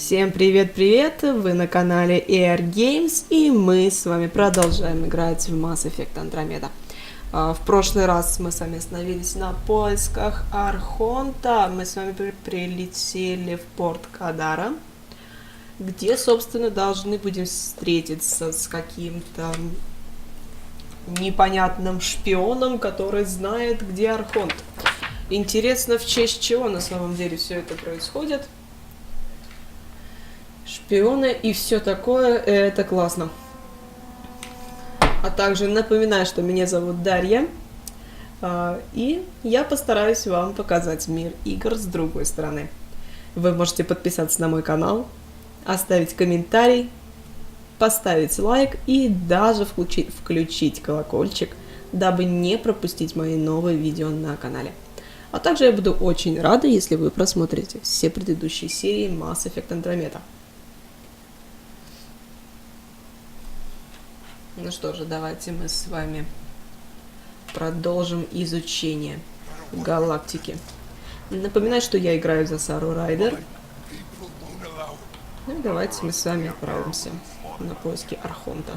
Всем привет-привет! Вы на канале AR Games, и мы с вами продолжаем играть в Mass Effect Andromeda. В прошлый раз мы с вами остановились на поисках Архонта. Мы с вами прилетели в порт Кадара, где, собственно, должны будем встретиться с каким-то непонятным шпионом, который знает, где Архонт. Интересно, в честь чего на самом деле все это происходит. Шпионы и все такое, это классно. А также напоминаю, что меня зовут Дарья, и я постараюсь вам показать мир игр с другой стороны. Вы можете подписаться на мой канал, оставить комментарий, поставить лайк и даже включить колокольчик, дабы не пропустить мои новые видео на канале. А также я буду очень рада, если вы просмотрите все предыдущие серии Mass Effect Andromeda. Ну что же, давайте мы с вами продолжим изучение галактики. Напоминаю, что я играю за Сару Райдер. Ну и давайте мы с вами отправимся на поиски Архонта.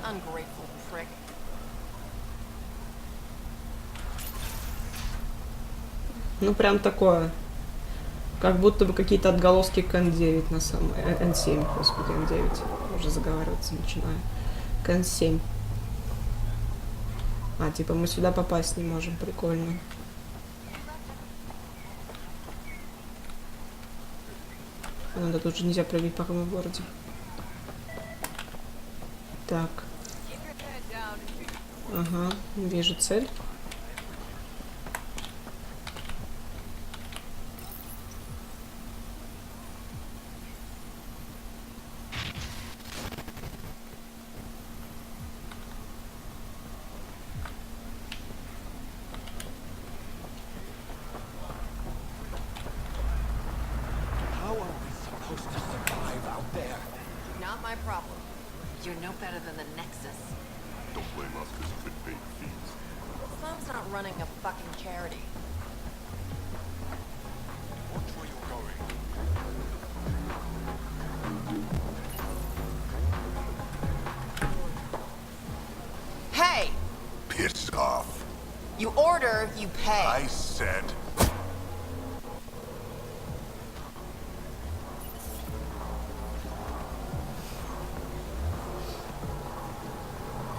Ну прям такое, как будто бы какие-то отголоски к N9 на самом... N7, господи, N9. Уже заговариваться начинаю. К N7. А, типа мы сюда попасть не можем, прикольно. Ну да, тут же нельзя прыгать, пока мы в городе. Так. Ага, вижу цель. You're no better than the Nexus. Don't blame us because you've been paid fees. Sloan's not running a fucking charity. Watch where you're going. Hey! Piss off. You order, you pay. I said...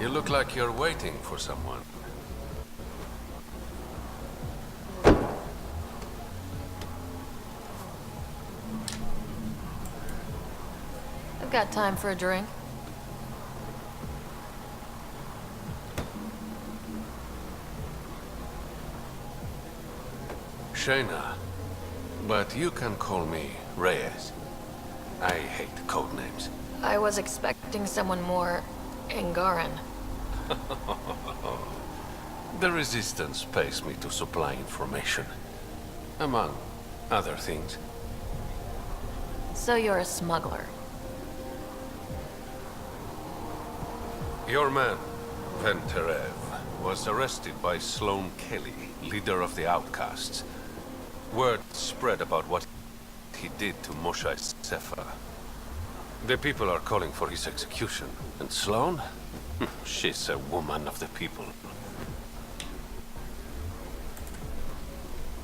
You look like you're waiting for someone. I've got time for a drink. Shayna, but you can call me Reyes. I hate code names. I was expecting someone more Angaran. The Resistance pays me to supply information, among other things. So you're a smuggler. Your man, Venterev, was arrested by Sloan Kelly, leader of the Outcasts. Word spread about what he did to Moshae Sefa. The people are calling for his execution. And Sloan? She's a woman of the people.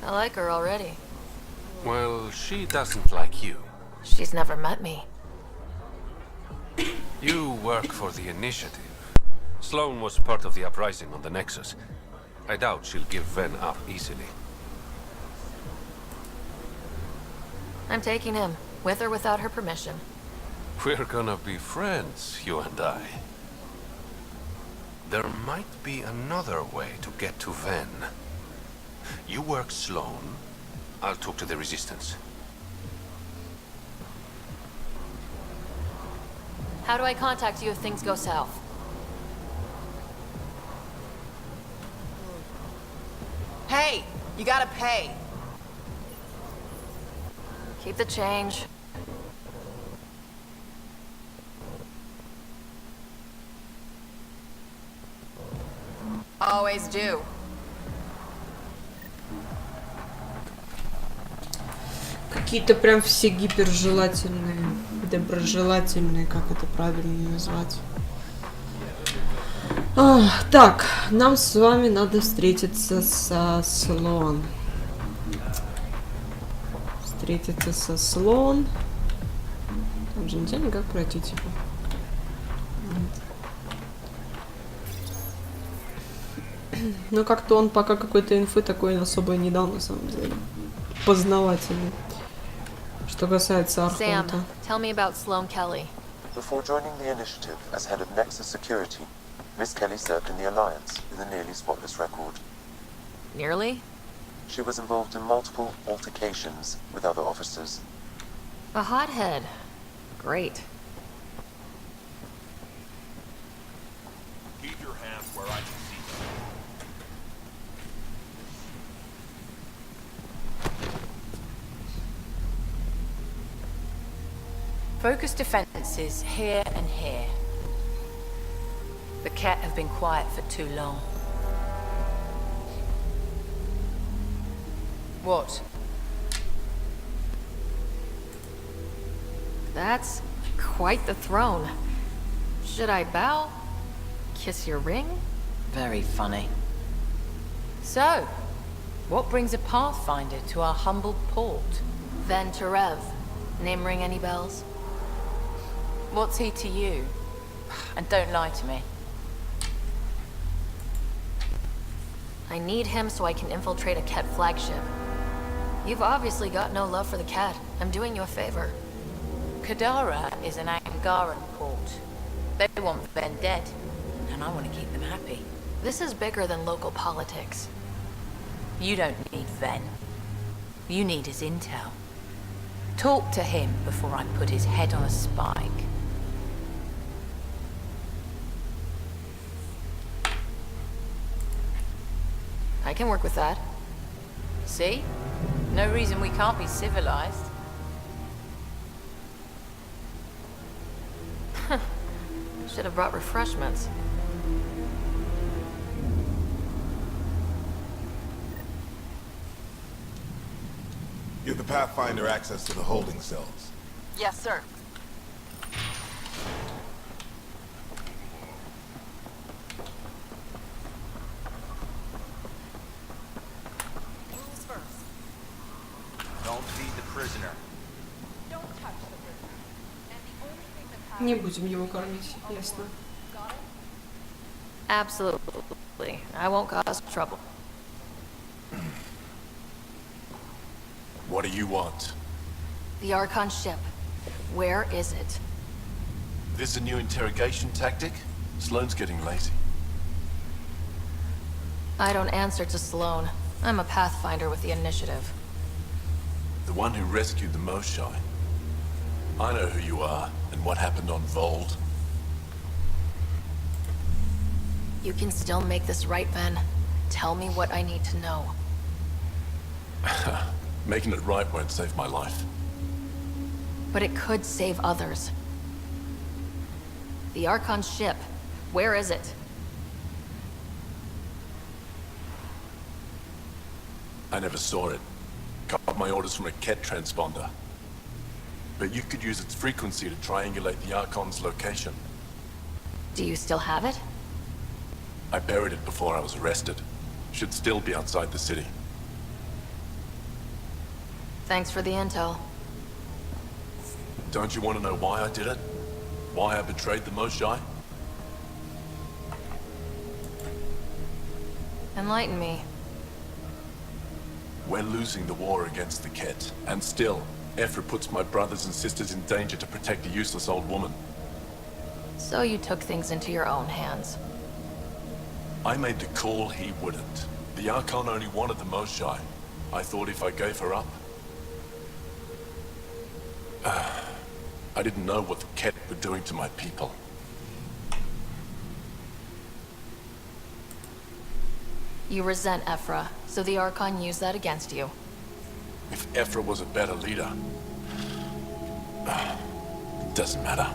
I like her already. Well, she doesn't like you. She's never met me. You work for the Initiative. Sloan was part of the uprising on the Nexus. I doubt she'll give Ven up easily. I'm taking him, with or without her permission. We're gonna be friends, you and I. There might be another way to get to Ven. You work Sloan, I'll talk to the Resistance. How do I contact you if things go south? Hey! You gotta pay. Keep the change. Always do. какие-то прям все гипержелательные, доброжелательные, как это правильно назвать. Так, нам с вами надо встретиться со Слоун. Встретиться со Слоун. Там же нельзя никак пройти, типа. Но как-то он пока какой-то инфы такой особо не дал, на самом деле. Познавательный. Что касается Архонта. Sam, tell me about Sloane Kelly. Before joining the initiative as head of Nexus Security, Miss Kelly served in the Alliance with a nearly spotless record. Nearly? She was involved in multiple altercations with other officers. A hothead. Great. Keep your hands where I can see them. Focus defenses here and here. The Kett have been quiet for too long. What? That's quite the throne. Should I bow? Kiss your ring? Very funny. So, what brings a Pathfinder to our humble port? Ven Terev. Name ring any bells? What's he to you? And don't lie to me. I need him so I can infiltrate a Kett flagship. You've obviously got no love for the Kett. I'm doing you a favor. Kadara is an Angaran port. They want Ven dead, and I want to keep them happy. This is bigger than local politics. You don't need Ven. You need his intel. Talk to him before I put his head on a spike. I can work with that. See? No reason we can't be civilized. Should have brought refreshments. Give the Pathfinder access to the holding cells. Yes, sir. Rules first. Don't feed the prisoner. Don't touch the prisoner. And the only thing that Не будем его кормить, ясно. Absolutely. I won't cause trouble. What do you want? The Archon ship. Where is it? This a new interrogation tactic? Sloane's getting lazy. I don't answer to Sloane. I'm a Pathfinder with the initiative. The one who rescued the Moshai. I know who you are, and what happened on Vold. You can still make this right, Ven. Tell me what I need to know. Making it right won't save my life. But it could save others. The Archon ship. Where is it? I never saw it. Got my orders from a Kett transponder. But you could use its frequency to triangulate the Archon's location. Do you still have it? I buried it before I was arrested. Should still be outside the city. Thanks for the intel. Don't you want to know why I did it? Why I betrayed the Moshai? Enlighten me. We're losing the war against the Kett, and still, Ephra puts my brothers and sisters in danger to protect a useless old woman. So you took things into your own hands. I made the call, he wouldn't. The Archon only wanted the Moshai. I thought if I gave her up... I didn't know what the Kett were doing to my people. You resent Ephra, so the Archon used that against you. If Ephra was a better leader... it doesn't matter.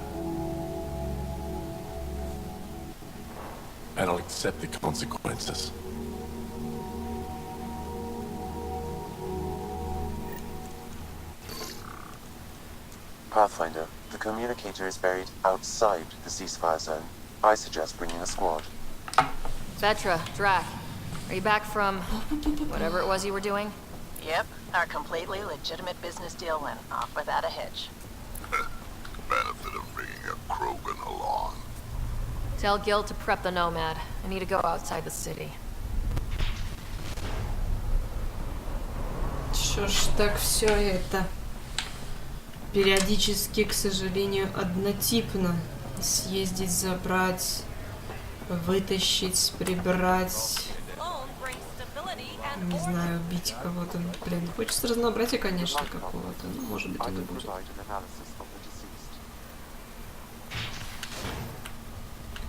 And I'll accept the consequences. Pathfinder, the communicator is buried outside the ceasefire zone. I suggest bringing a squad. Vetra, Drac, are you back from whatever it was you were doing? Yep, our completely legitimate business deal went off without a hitch. Benefit of bringing a Krogan along. Tell Gil to prep the Nomad. I need to go outside the city. Что ж, так все это периодически, к сожалению, однотипно. Съездить, забрать, вытащить, прибрать. Не знаю, убить кого-то. Блин, хочется разнообразия, конечно, какого-то. Но, может быть, он и будет.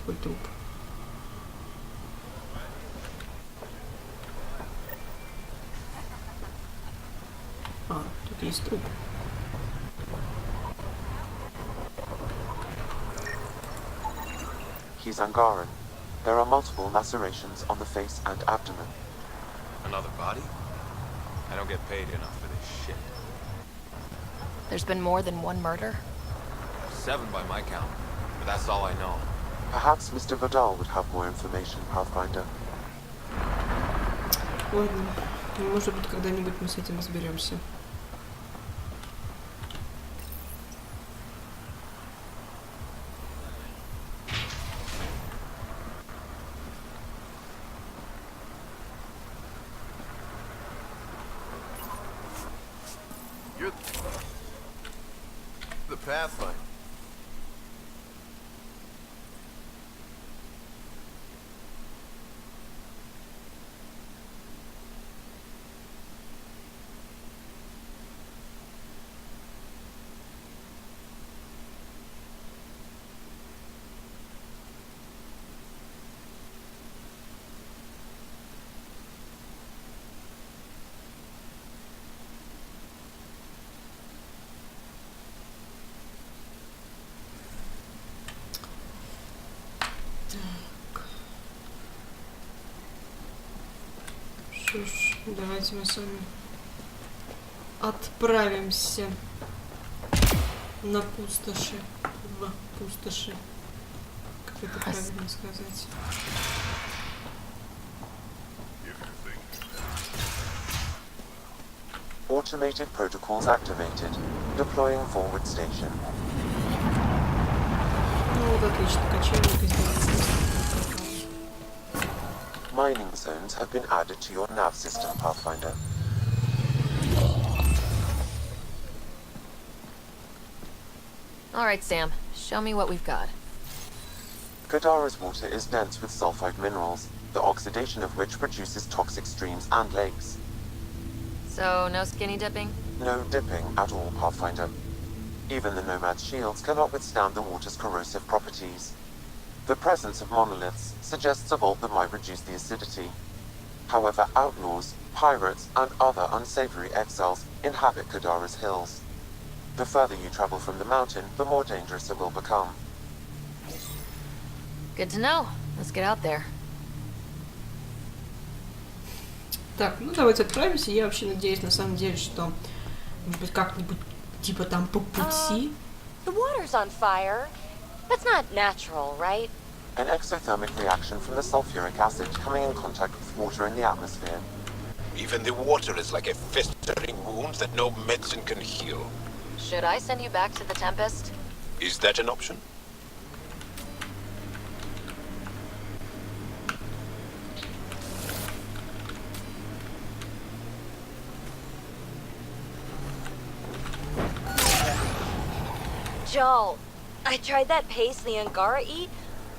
Какой труп. А, тут есть труп. He's Angaran. There are multiple lacerations on the face and abdomen. Another body? I don't get paid enough for this shit. There's been more than one murder? 7 by my count, but that's all I know. Perhaps Mr. Vidal would have more information, Pathfinder. Ладно, может быть, когда-нибудь мы с этим разберемся. You're the Pathfinder. Что ж, давайте мы с вами отправимся на пустоши. В пустоши. Как это правильно сказать? Automated protocols activated. Deploying forward station. Ну вот отлично, кочевника сделали. Mining zones have been added to your nav system, Pathfinder. Alright, Sam. Show me what we've got. Kadara's water is dense with sulfide minerals, the oxidation of which produces toxic streams and lakes. So, no skinny dipping? No dipping at all, Pathfinder. Even the Nomad's shields cannot withstand the water's corrosive properties. The presence of monoliths suggests a vault that might reduce the acidity. However, outlaws, pirates, and other unsavory exiles inhabit Kadara's hills. The further you travel from the mountain, the more dangerous it will become. Good to know. Let's get out there. Так, ну давайте отправимся. Я вообще надеюсь, на самом деле, что может быть как-нибудь типа там по пути. The water's on fire. That's not natural, right? An exothermic reaction from the sulfuric acid coming in contact with water in the atmosphere. Even the water is like a festering wound that no medicine can heal. Should I send you back to the Tempest? Is that an option? Joel, I tried that paste the Angara eat.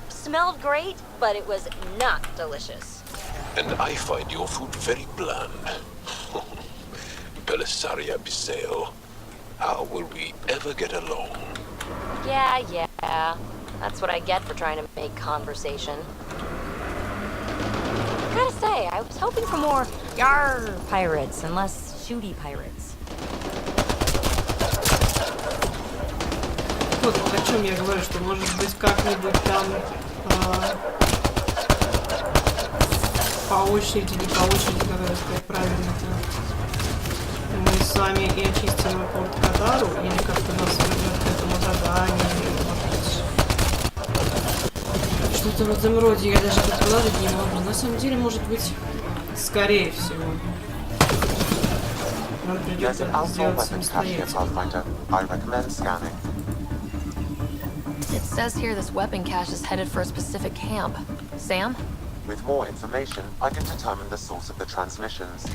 Smelled great, but it was not delicious. And I find your food very bland. Belisaria Biseo, how will we ever get along? Yeah. That's what I get for trying to make conversation. Gotta say, I was hoping for more yar pirates and less shooty pirates. Вот о чем я говорю, что может быть как-нибудь там по очереди, не по очереди, как это сказать правильно-то. Мы с вами и очистим порт Катару, или как-то нас вернет задание, что-то в этом роде. Я даже предположить не могу. На самом деле, может быть, скорее всего. Нам придется сделать самостоятельно. It says here this weapon cache is headed for a specific camp. Sam? With more information, I can determine the source of the transmissions.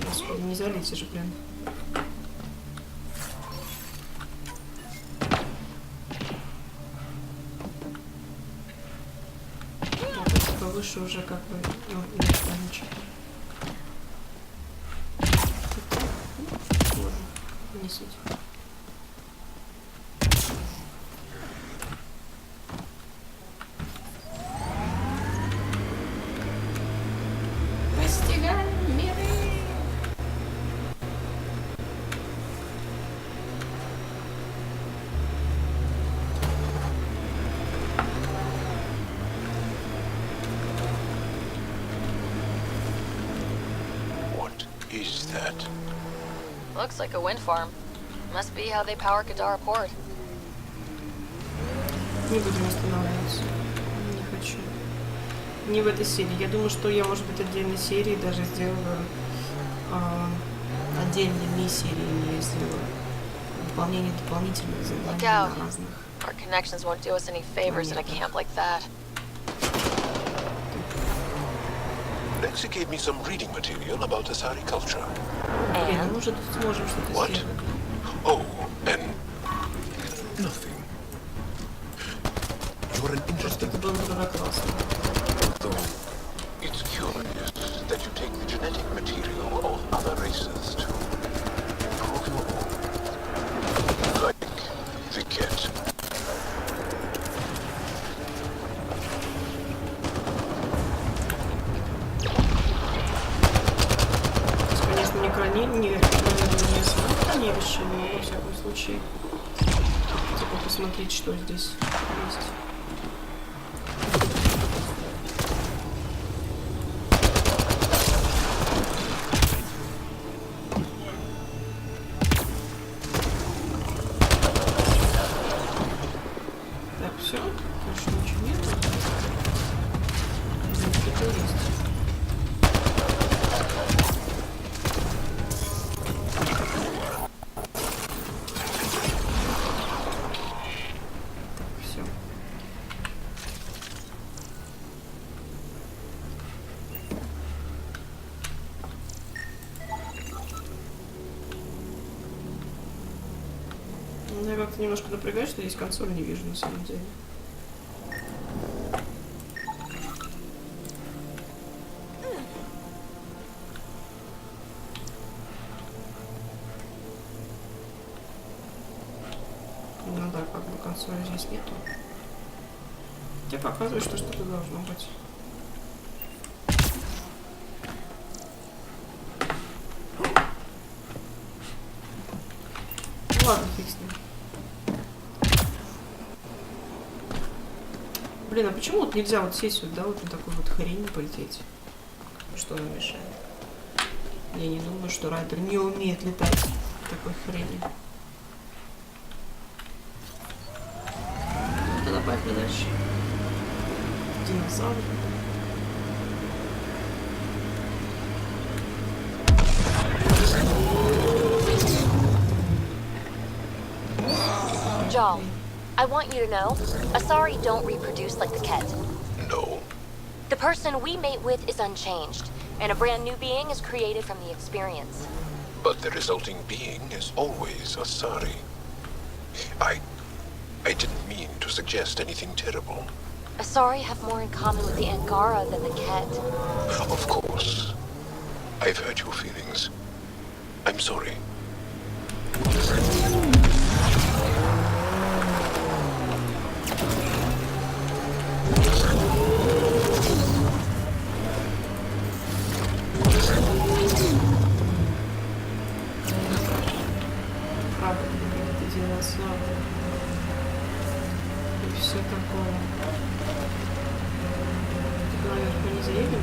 Господи, не залейте же, блин. Повыше уже как бы, ну, нет, ничего. Ладно, не суть. Постигаем миры. Is that? Looks like a wind farm. Must be how they power Kadara Port. Не будем останавливаться. Не хочу. Не в этой серии. Я думаю, что я, может быть, отдельной серии даже сделаю отдельные миссии или сделаю выполнение дополнительных заданий на разных. Our connections won't do us any favors in a camp like that. Lexi gave me some reading material about Asari culture. Блин, может, сможем что-то сделать. Oh, and nothing. You're an interesting. Это было бы тогда классно. Though it's curious that you take the genetic material of other races to improve your own. Like the cat. Не решили, но во всяком случае. Типа посмотреть, что здесь есть. Так, все, больше ничего нет. Что-то есть. Я как-то немножко напрягаюсь, что здесь консоль не вижу на самом деле. Ну да, как бы консоли здесь нету. Тебе показывает, что что-то должно быть. Ладно, фиг с ним. Блин, а почему вот нельзя вот сесть вот, да, вот на такой вот хрень полететь? Что нам мешает? Я не думаю, что райдер не умеет летать в такой хрени. Тогда поехали дальше. Динозавр. Joel, I want you to know, Asari don't reproduce like the Kett. No. The person we mate with is unchanged, and a brand new being is created from the experience. But the resulting being is always Asari. I didn't mean to suggest anything terrible. Asari have more in common with the Angara than the Kett. Of course. I've hurt your feelings. I'm sorry. И все такое. заедем.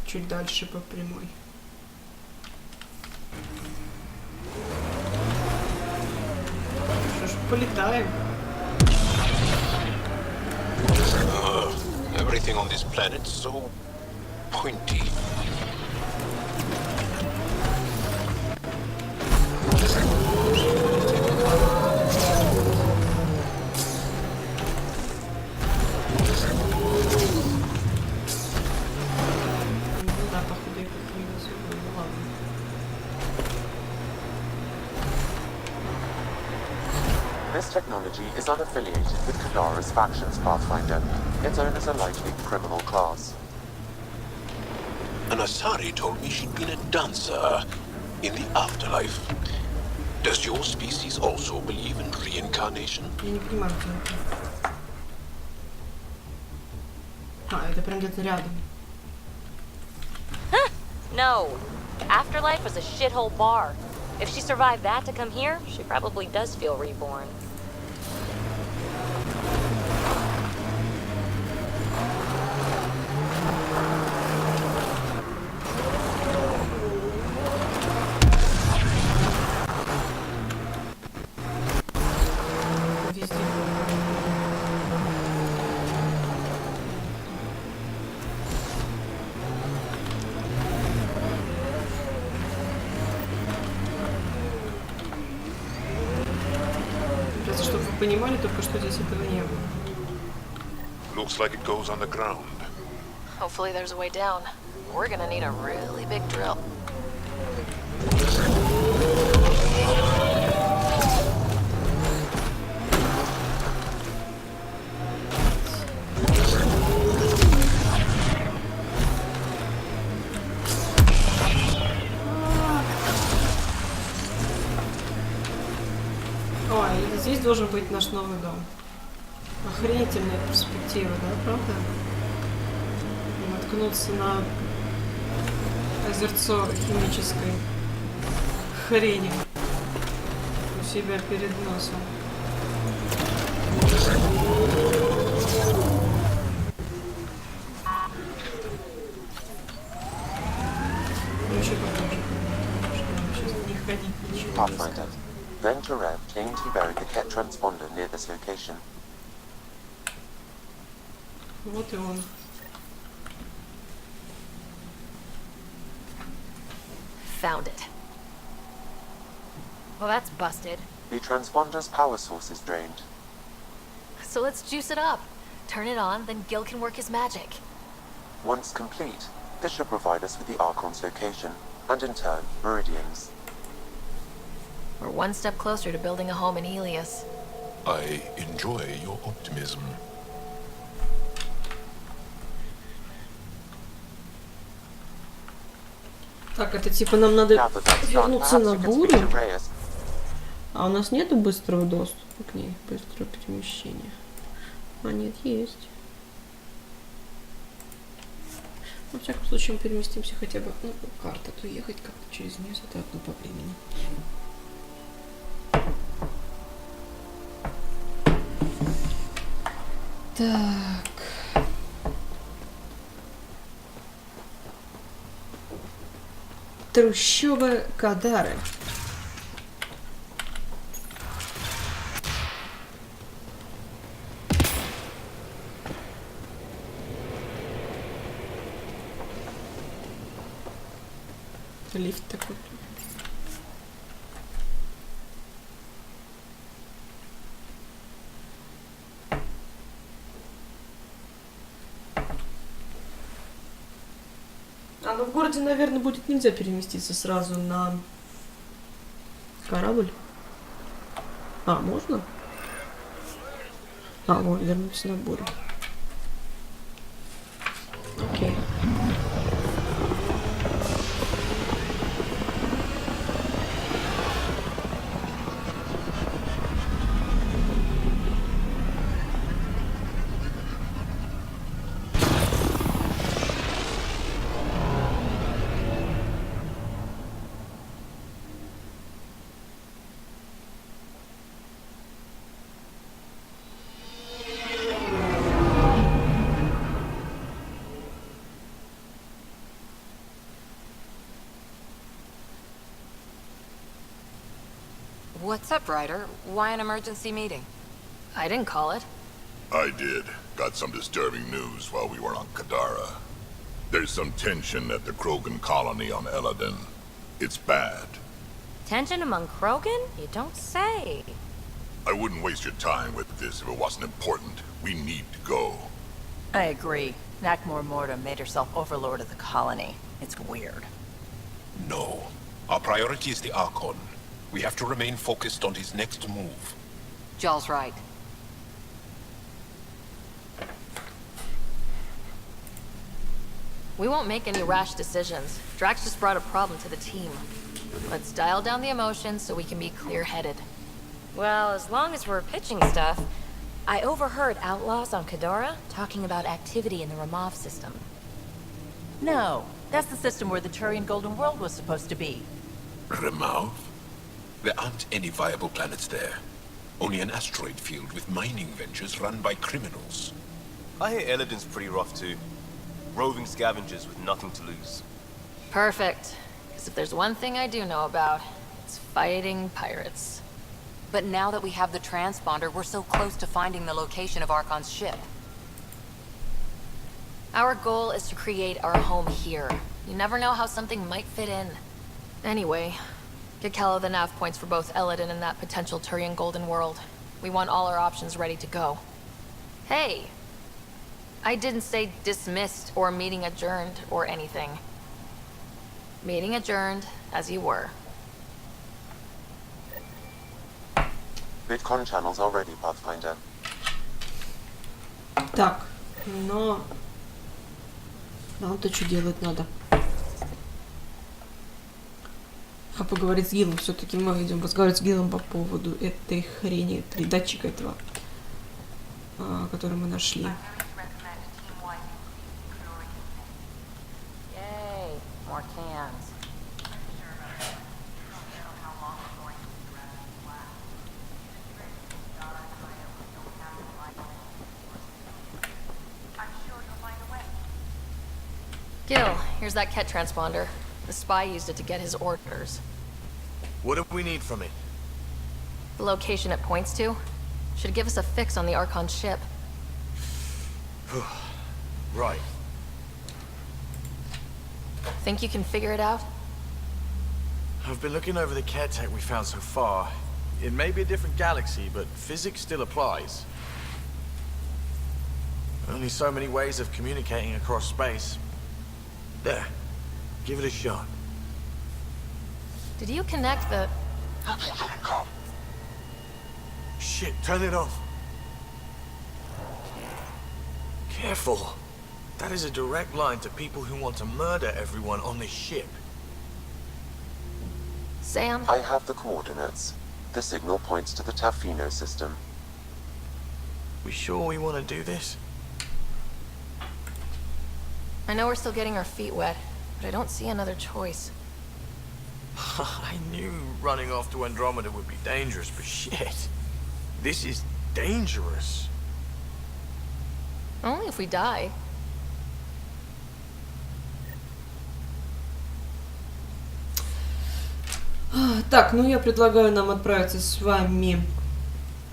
Чуть дальше по прямой. Что ж, полетаем. Everything on this planet so pointy. This technology is unaffiliated with Kadara's factions, Pathfinder. Its owners are likely criminal class. An Asari told me she'd been a dancer in the afterlife. Does your species also believe in reincarnation? Я не понимаю, где это. А, это прям где-то рядом. No. Afterlife was a shithole bar. If she survived that to come here, she probably does feel reborn. Чтобы вы понимали, только что здесь этого не было. Looks like it goes underground. Hopefully there's a way down. We're gonna need a really big drill. Здесь должен быть наш новый дом. Охренительная перспектива, да, правда? Наткнуться на озерцо химической хрени у себя перед носом. Ну еще попозже. Сейчас не ходить ничего. Then Terev claimed he buried the Kett transponder near this location. Вот и он. Found it. Well, that's busted. The transponder's power source is drained. So let's juice it up. Turn it on, then Gil can work his magic. Once complete, this should provide us with the Archon's location, and in turn, Meridian's. We're one step closer to building a home in Helios. I enjoy your optimism. Так, это типа нам надо вернуться на бурю. А у нас нету быстрого доступа к ней, быстрого перемещения. А нет, есть. Во всяком случае, мы переместимся хотя бы, ну, карта, то ехать как-то через нее затрудно по времени. Так. Трущобы Кадары. Лифт такой. А, ну в городе, наверное, будет нельзя переместиться сразу на корабль. А, можно? А, вот, вернуться на бурю. Окей. What's up, Ryder? Why an emergency meeting? I didn't call it. I did. Got some disturbing news while we were on Kadara. There's some tension at the Krogan colony on Eladin. It's bad. Tension among Krogan? You don't say. I wouldn't waste your time with this if it wasn't important. We need to go. I agree. Nakmor Morta made herself overlord of the colony. It's weird. No. Our priority is the Archon. We have to remain focused on his next move. Jall's right. We won't make any rash decisions. Drax just brought a problem to the team. Let's dial down the emotions so we can be clear-headed. Well, as long as we're pitching stuff, I overheard outlaws on Kadara talking about activity in the Ramov system. No, that's the system where the Turian Golden World was supposed to be. Remov? There aren't any viable planets there. Only an asteroid field with mining ventures run by criminals. I hear Eladin's pretty rough too. Roving scavengers with nothing to lose. Perfect. Because if there's one thing I do know about, it's fighting pirates. But now that we have the transponder, we're so close to finding the location of Archon's ship. Our goal is to create our home here. You never know how something might fit in. Anyway, get Calla the nav points for both Eladin and that potential Turian Golden World. We want all our options ready to go. Hey! I didn't say dismissed or meeting adjourned or anything. Meeting adjourned, as you were. Bitcon channels are ready, Pathfinder. Так, но... Нам-то что делать надо? А поговорить с Гилом. Все-таки мы идем разговаривать с Гилом по поводу этой хрени, передатчика этого, который мы нашли. Yay, more cans. Gil, here's that Ket transponder. The spy used it to get his orders. What do we need from it? The location it points to should give us a fix on the Archon ship. Right. Think you can figure it out? I've been looking over the care tech we found so far. It may be a different galaxy, but physics still applies. Only so many ways of communicating across space. There. Give it a shot. Did you connect the... Shit, turn it off. Careful. That is a direct line to people who want to murder everyone on this ship. Sam? I have the coordinates. The signal points to the Tafino system. We sure we want to do this? I know we're still getting our feet wet, but I don't see another choice. I knew running off to Andromeda would be dangerous, but shit. This is dangerous. Only if we die. Так, ну я предлагаю нам отправиться с вами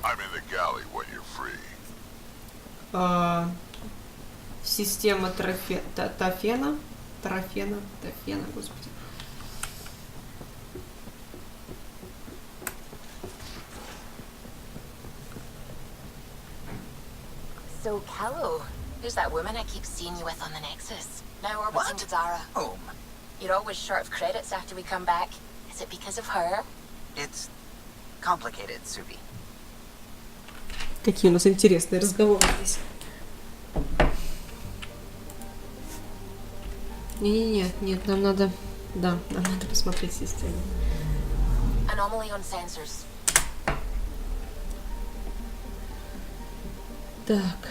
I'm in the galley when you're free. в систему Тафена, господи. So, Callo, who's that woman I keep seeing you with on the Nexus? Now we're in Kadara. Home. You're always short of credits after we come back. Is it because of her? It's complicated, Suvi. Какие у нас интересные разговоры здесь. Нет, нам надо... Да, нам надо посмотреть систему. Anomaly on sensors. Так.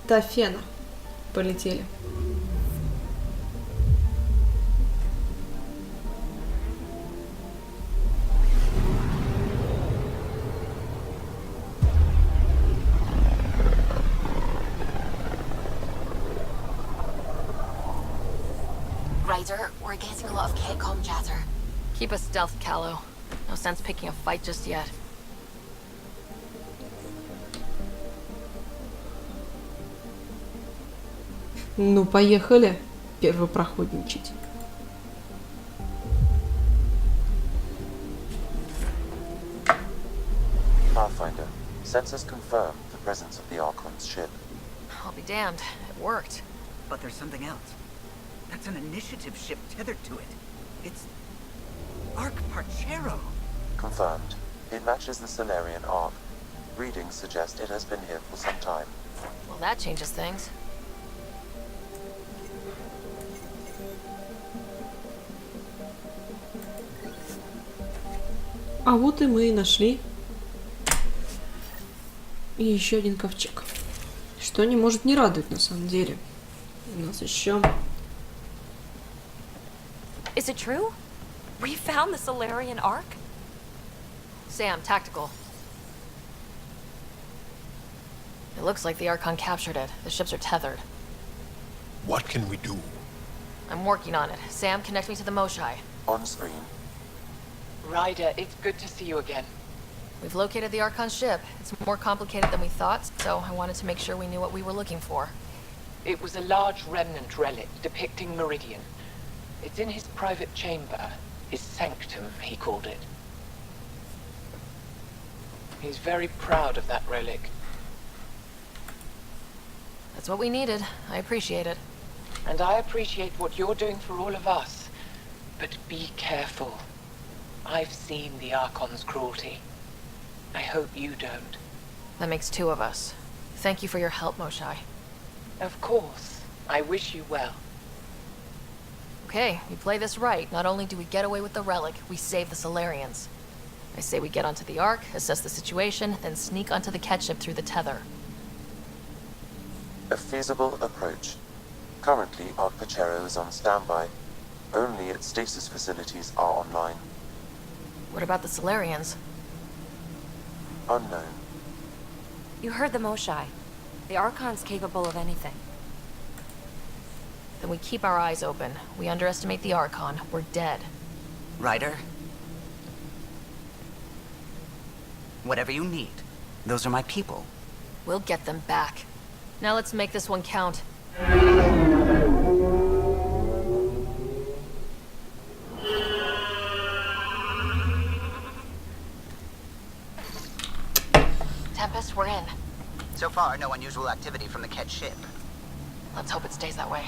Тафена. Полетели. Ryder, we're getting a lot of Ketcom chatter. Keep a stealth, Callow. No sense picking a fight just yet. Ну, поехали первопроходничать. Pathfinder, sensors confirm the presence of the Archon's ship. I'll be damned. It worked. But there's something else. That's an initiative ship tethered to it. It's... Arc Parchero. Confirmed. It matches the Solarian Arc. Readings suggest it has been here for some time. Well, that changes things. А вот и мы и нашли. И еще один ковчег. Что не может не радовать на самом деле. У нас еще... Is it true? We found the Solarian Arc? Sam, tactical. It looks like the Archon captured it. The ships are tethered. What can we do? I'm working on it. Sam, connect me to the Moshai. On screen. Ryder, it's good to see you again. We've located the Archon ship. It's more complicated than we thought, so I wanted to make sure we knew what we were looking for. It was a large remnant relic depicting Meridian. It's in his private chamber. His sanctum, he called it. He's very proud of that relic. That's what we needed. I appreciate it. And I appreciate what you're doing for all of us. But be careful. I've seen the Archon's cruelty. I hope you don't. That makes two of us. Thank you for your help, Moshai. Of course. I wish you well. Okay, we play this right. Not only do we get away with the relic, we save the Solarians. I say we get onto the Ark, assess the situation, then sneak onto the Kett ship through the tether. A feasible approach. Currently, Arc Parchero is on standby. Only its stasis facilities are online. What about the Solarians? Unknown. You heard the Moshai. The Archon's capable of anything. Then we keep our eyes open. We underestimate the Archon, we're dead. Ryder? Whatever you need. Those are my people. We'll get them back. Now let's make this one count. Tempest, we're in. So far, no unusual activity from the Kett ship. Let's hope it stays that way.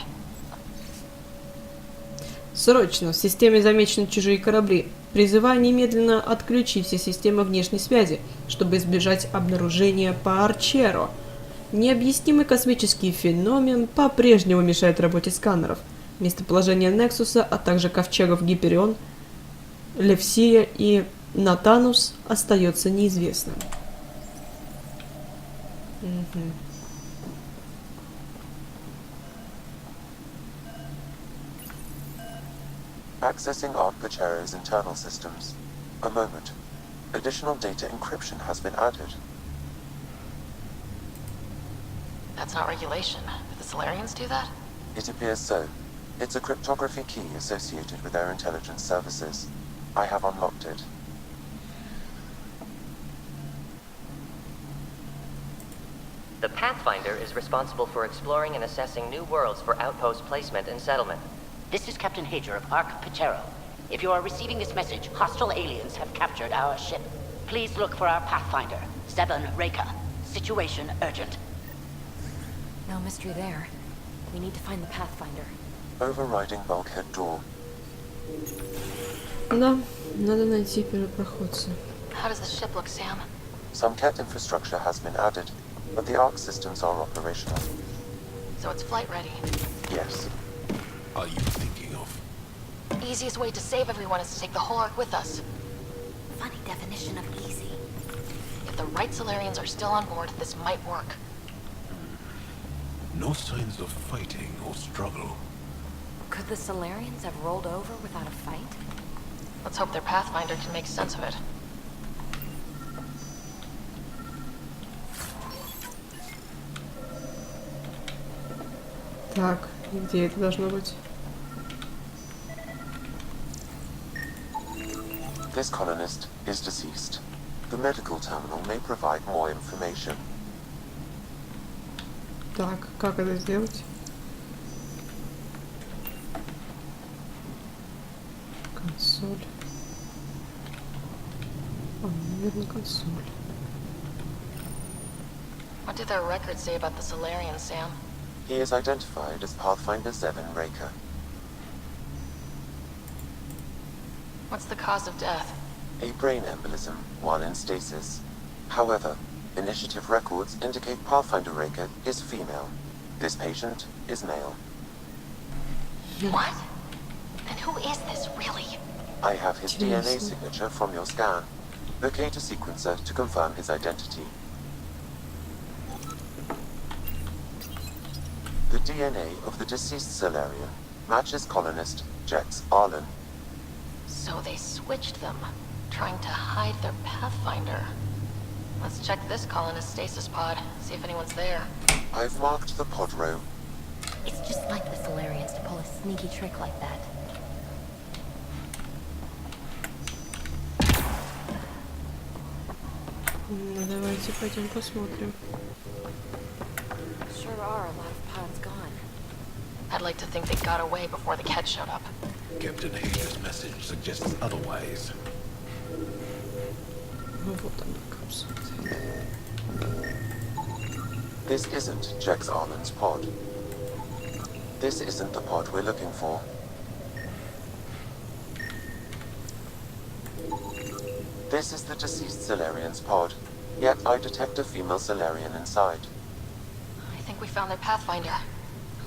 Срочно, в системе замечены чужие корабли. Призываю немедленно отключить все системы внешней связи, чтобы избежать обнаружения Парчеро. Необъяснимый космический феномен по-прежнему мешает работе сканеров. Местоположение Нексуса, а также ковчегов Гиперион, Левсия и Натанус остается неизвестным. Accessing Arc Parchero's internal systems. A moment. Additional data encryption has been added. That's not regulation. Did the Solarians do that? It appears so. It's a cryptography key associated with their intelligence services. I have unlocked it. The Pathfinder is responsible for exploring and assessing new worlds for outpost placement and settlement. This is Captain Hager of Arc Parchero. If you are receiving this message, hostile aliens have captured our ship. Please look for our Pathfinder, 7 Reika. Situation urgent. No mystery there. We need to find the Pathfinder. Overriding bulkhead door. Да, надо найти первопроходца. How does the ship look, Sam? Some Kett infrastructure has been added, but the Ark systems are operational. So it's flight ready. Yes. Are you thinking of? Easiest way to save everyone is to take the whole Ark with us. Funny definition of easy. If the right Solarians are still on board, this might work. No signs of fighting or struggle. Could the Solarians have rolled over without a fight? Let's hope their Pathfinder can make sense of it. Так, и где это должно быть? This colonist is deceased. The medical terminal may provide more information. Так, как это сделать? Консоль. Наверное, консоль. What do their records say about the Solarians, Sam? He is identified as Pathfinder 7 Raker. What's the cause of death? A brain embolism while in stasis. However, initiative records indicate Pathfinder Raker is female. This patient is male. What? And who is this, really? I have his DNA signature from your scan. Locate a sequencer to confirm his identity. The DNA of the deceased Solarian matches colonist Jex Arlen. So they switched them, trying to hide their Pathfinder. Let's check this colonist stasis pod, see if anyone's there. I've marked the pod row. It's just like the Solarians to pull a sneaky trick like that. Ну, давайте пойдем посмотрим. Sure are a lot of pods gone. I'd like to think they got away before the Kett showed up. Captain Hager's message suggests otherwise. Ну, вот она, капсула. This isn't Jex Arlen's pod. This isn't the pod we're looking for. This is the deceased Solarian's pod, yet I detect a female Solarian inside. I think we found their Pathfinder.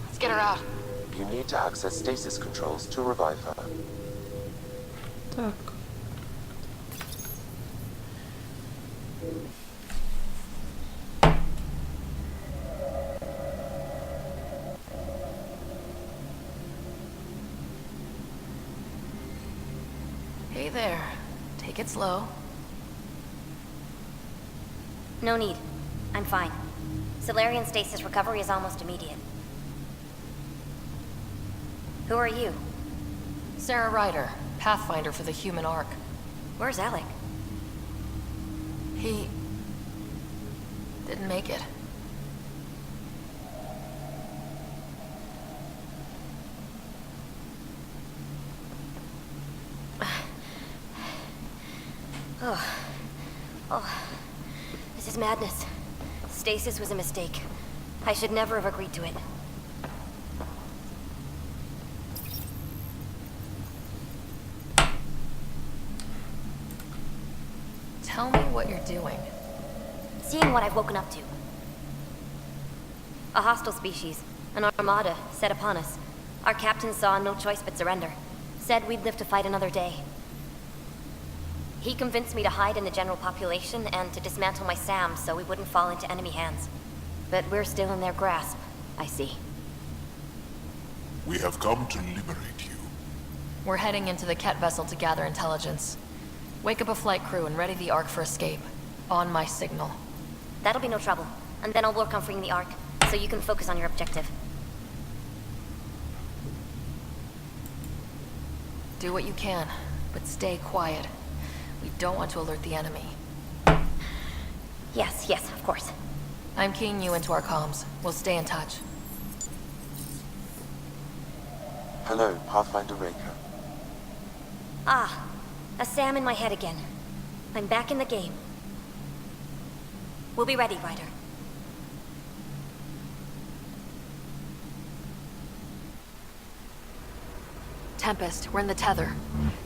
Let's get her out. You need to access stasis controls to revive her. Так. Hey there. Take it slow. No need. I'm fine. Solarian stasis recovery is almost immediate. Who are you? Sarah Ryder, Pathfinder for the human Ark. Where's Alec? He didn't make it. Oh, this is madness. Stasis was a mistake. I should never have agreed to it. Tell me what you're doing. Seeing what I've woken up to. A hostile species, an armada, set upon us. Our captain saw no choice but surrender. Said we'd live to fight another day. He convinced me to hide in the general population and to dismantle my SAM so we wouldn't fall into enemy hands. But we're still in their grasp, I see. We have come to liberate you. We're heading into the Kett vessel to gather intelligence. Wake up a flight crew and ready the Ark for escape. On my signal. That'll be no trouble. And then I'll work on freeing the Ark, so you can focus on your objective. Do what you can, but stay quiet. We don't want to alert the enemy. Yes, of course. I'm keying you into our comms. We'll stay in touch. Hello, Pathfinder Raker. Ah, a SAM in my head again. I'm back in the game. We'll be ready, Ryder. Tempest, we're in the tether.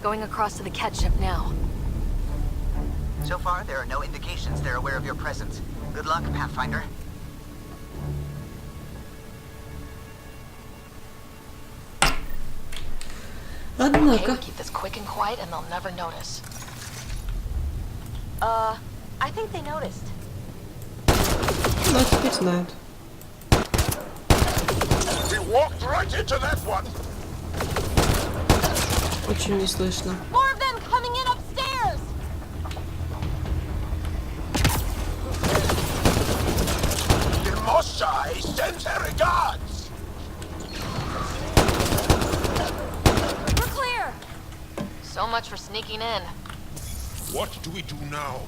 Going across to the Kett ship now. So far, there are no indications they're aware of your presence. Good luck, Pathfinder. Однако. Okay, keep this quick and quiet and they'll never notice. I think they noticed. Ну, теперь знают. We walked right into that one. Очень не слышно. More of them coming in upstairs! Moshai sends her regards. We're clear! So much for sneaking in. What do we do now?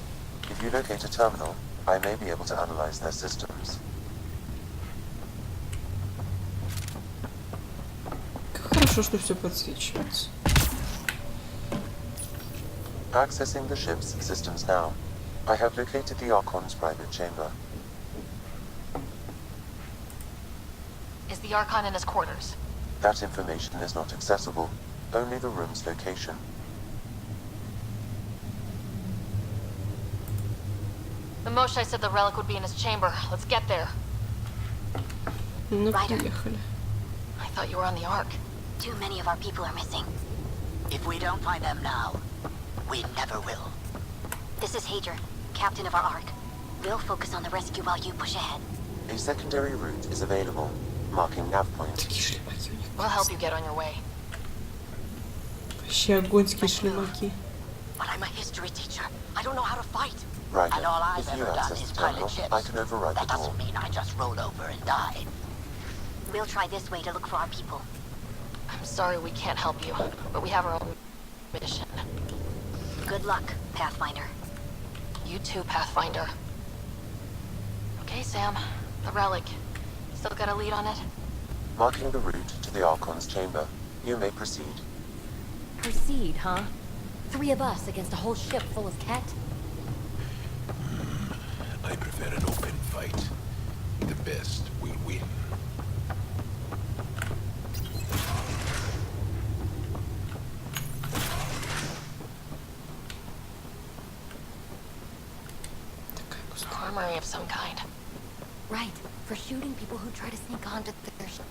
If you locate a terminal, I may be able to analyze their systems. Как хорошо, что все подсвечивается. Accessing the ship's systems now. I have located the Archon's private chamber. Is the Archon in his quarters? That information is not accessible, only the room's location. The Moshai said the relic would be in his chamber. Let's get there. Ну, поехали. I thought you were on the Ark. Too many of our people are missing. If we don't find them now, we never will. This is Hager, captain of our Ark. We'll focus on the rescue while you push ahead. A secondary route is available, marking nav point. We'll help you get on your way. Вообще огоньские шлемаки. But I'm a history teacher. I don't know how to fight. Right. And all I've If you ever done access is the terminal, pilot ships. I can override the That door. doesn't mean I just rolled over and died. We'll try this way to look for our people. I'm sorry we can't help you, but we have our own mission. Good luck, Pathfinder. You too, Pathfinder. Okay, Sam. The relic. Still got a lead on it? Marking the route to the Archon's chamber. You may proceed. Proceed, huh? 3 of us against a whole ship full of Kett? I prefer an open fight. The best will win. Armory of some kind. Right, for shooting people who try to sneak onto their ship.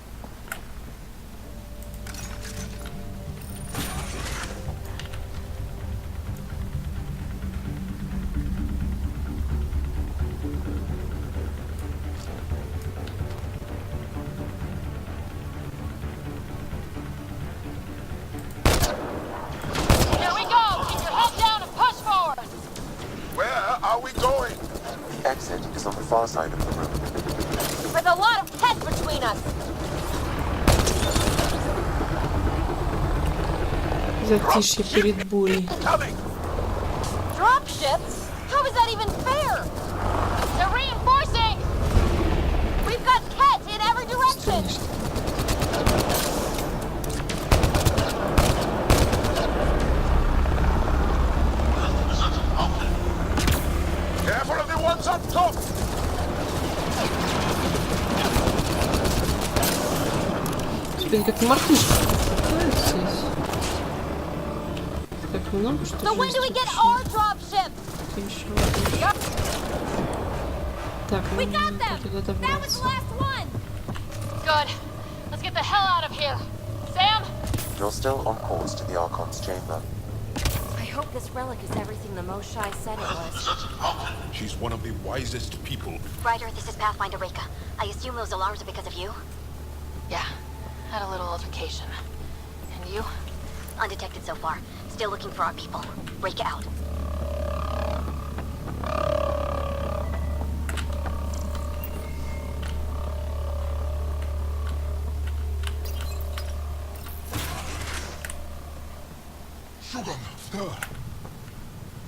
Here we go! Keep your head down and push forward! Where are we going? The exit is on the far side of the room. With a lot of Kett between us! Затишье перед бурей. Dropships? How is that even fair? They're reinforcing! We've got Kett in every direction! Careful of the ones on top! Теперь как мартышка. Здесь. Так много что So when do we get our dropship? Так, We нам got надо them! туда That was the добраться. last one! Good. Let's get the hell out of here. Sam? You're still on course to the Archon's chamber. I hope this relic is everything the Moshai said it was. She's one of the wisest people. Ryder, this is Pathfinder Reka. I assume those alarms are because of you? Yeah. Had a little altercation. And you? Undetected so far. Still looking for our people. Reka out.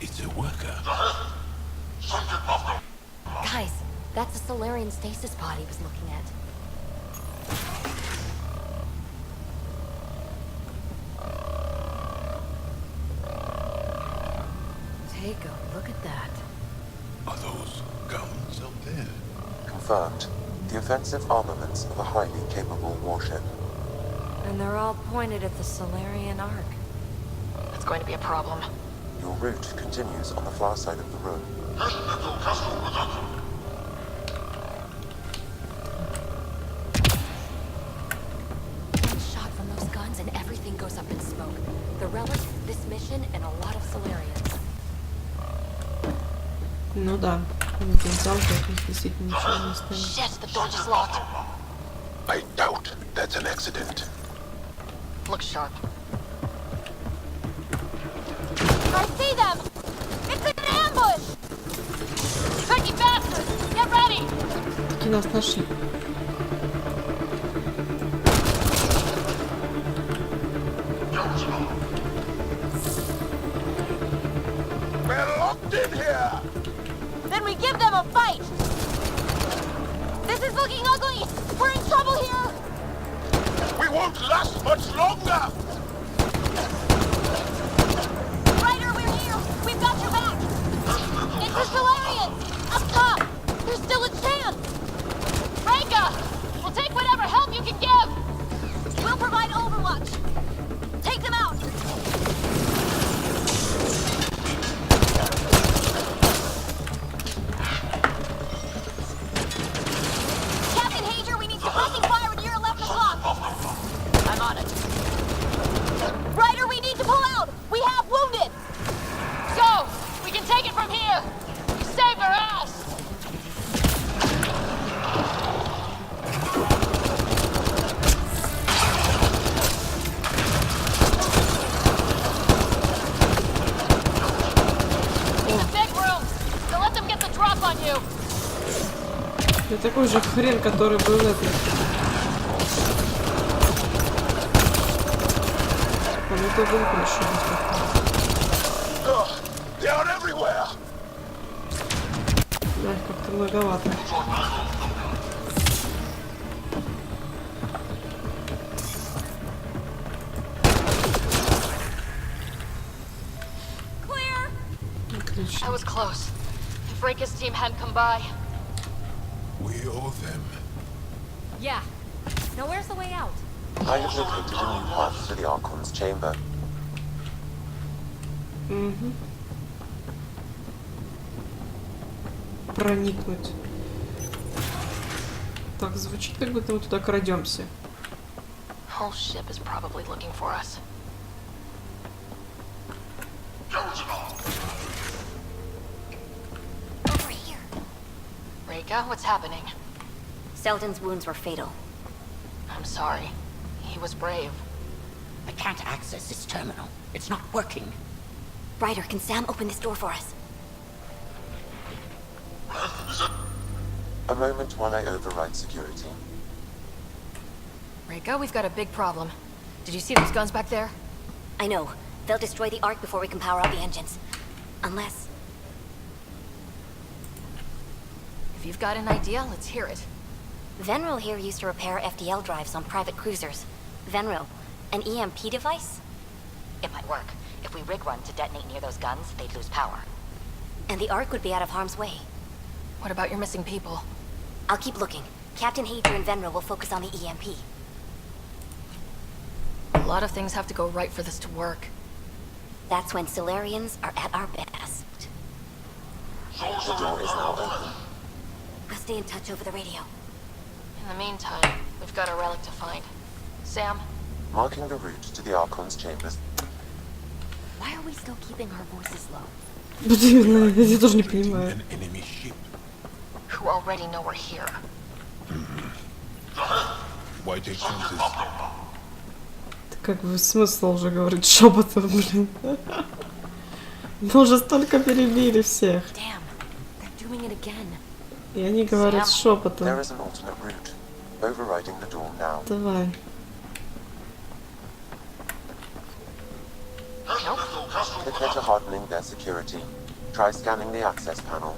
It's a worker. Guys, that's the Solarian stasis pod he was looking at. Take a look at that. Are those guns out there? Confirmed. The offensive armaments of a highly capable warship. And they're all pointed at the Solarian Ark. That's going to be a problem. Your route continues on the far side of the room. One shot from those guns and everything goes up in smoke. The relic, this mission, and a lot of Solarians. Ну да, потенциал как действительно ничего не стоит. Shit, the door just locked. I doubt that's an accident. Look sharp. I see them! It's an ambush! Tricky bastards! Get ready! Таки нас нашли. We're locked in here! Then we give them a fight! This is looking ugly! We're in trouble here! We won't last much longer! Ryder, we're here! We've got your back! It's the Solarians! Up top! There's still a chance! Reka! We'll take whatever help you can give! We'll provide overwatch! Take them out! Captain Hager, we need suppressing fire in your 11 o'clock! I'm on it. Ryder, we need to pull out! We have wounded! Go! We can take it from here! You saved our ass! It's a big room! So let them get the drop on you! Это такой же хрен, который был этот. Он это был хорошо. They are everywhere! Да, как-то многовато. Clear! Отлично. I was close. If Reka's team hadn't come by. We owe them. Yeah. Now where's the way out? I have located a new path to the Archon's chamber. Угу. Проникнуть. Так, звучит, как будто мы туда крадемся. Whole ship is probably looking for us. Over here. Reka, what's happening? Selden's wounds were fatal. I'm sorry. He was brave. I can't access this terminal. It's not working. Ryder, can Sam open this door for us? A moment while I override security. Reka, we've got a big problem. Did you see those guns back there? I know. They'll destroy the Ark before we can power up the engines. Unless... If you've got an idea, let's hear it. Venril here used to repair FDL drives on private cruisers. Venril, an EMP device? It might work. If we rig one to detonate near those guns, they'd lose power. And the Ark would be out of harm's way. What about your missing people? I'll keep looking. Captain Hager and Venril will focus on the EMP. A lot of things have to go right for this to work. That's when Solarians are at our best. The door is now open. We'll stay in touch over the radio. In the meantime, we've got a relic to find. Sam? Marking the route to the Archon's chambers. Why are we still keeping our voices low? Вот именно, я тоже не понимаю. An enemy ship. Who already know we're here. Why take chances? Как бы смысл уже говорить шепотом, блин. Мы уже столько перебили всех. Damn, they're doing it again. И они говорят шепотом. There is an alternate route. Overriding the door now. Давай. Click to hardening their security. Try scanning the access panel.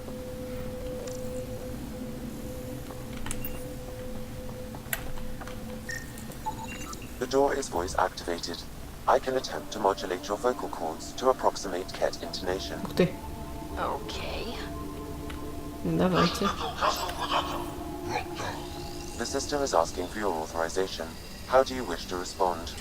The door is voice activated. I can attempt to modulate your vocal cords to approximate Kett intonation. Ух ты. Okay. Давайте. The system is asking for your authorization. How do you wish to respond?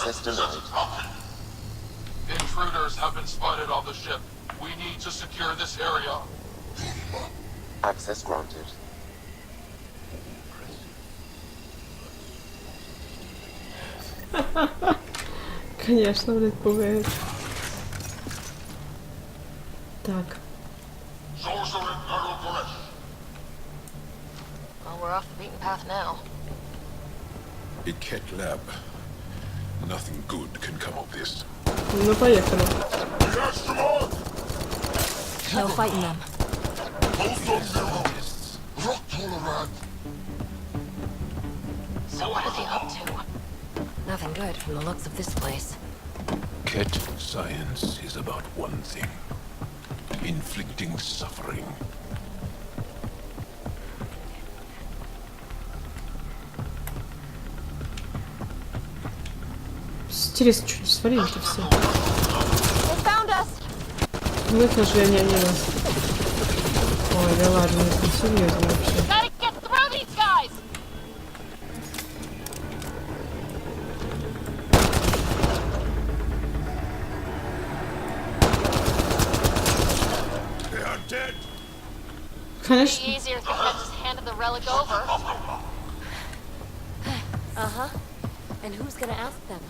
Access denied. Intruders have been spotted on the ship. We need to secure this area. Access granted. Конечно, блядь, пугает. Так. Well, we're off the beaten path now. A Kett lab. Nothing good can come of this. Ну, поехали. No fighting them. So what are they up to? Nothing good from the looks of this place. Kett science is about one thing. Inflicting suffering. Интересно, что не свалили-то все. They found us. Ну это же они нас. Ой, да ладно, это не серьезно вообще. Gotta get through these guys. They are dead. Конечно. Be easier if the feds just handed the relic over. Uh-huh. And who's gonna ask them?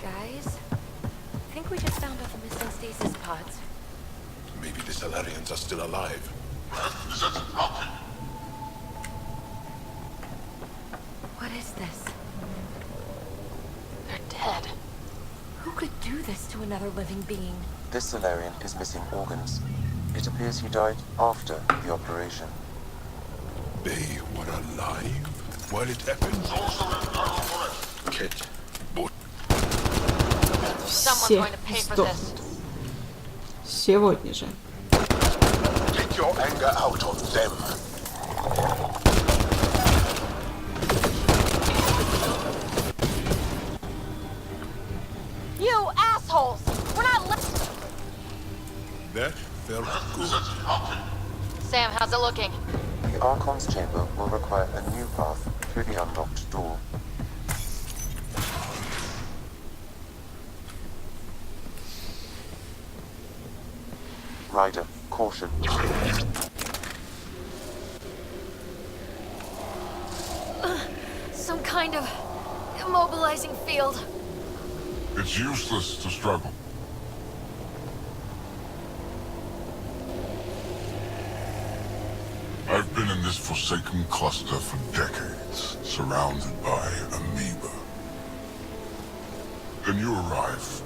Guys, I think we just found out the missing stasis pods. Maybe the Salarians are still alive. What is this? They're dead. Who could do this to another living being? This Solarian is missing organs. It appears he died after the operation. They were alive while it happened. Kett, but Someone's Все. going to pay for Стоп. this. Сегодня же. take your anger out on them. You assholes! We're not listening. That felt good. Sam, how's it looking? The Archon's chamber will require a new path through the unlocked door. Ryder, caution. Some kind of immobilizing field. It's useless to struggle. I've been in this forsaken cluster for decades, surrounded by amoeba. Then you arrive,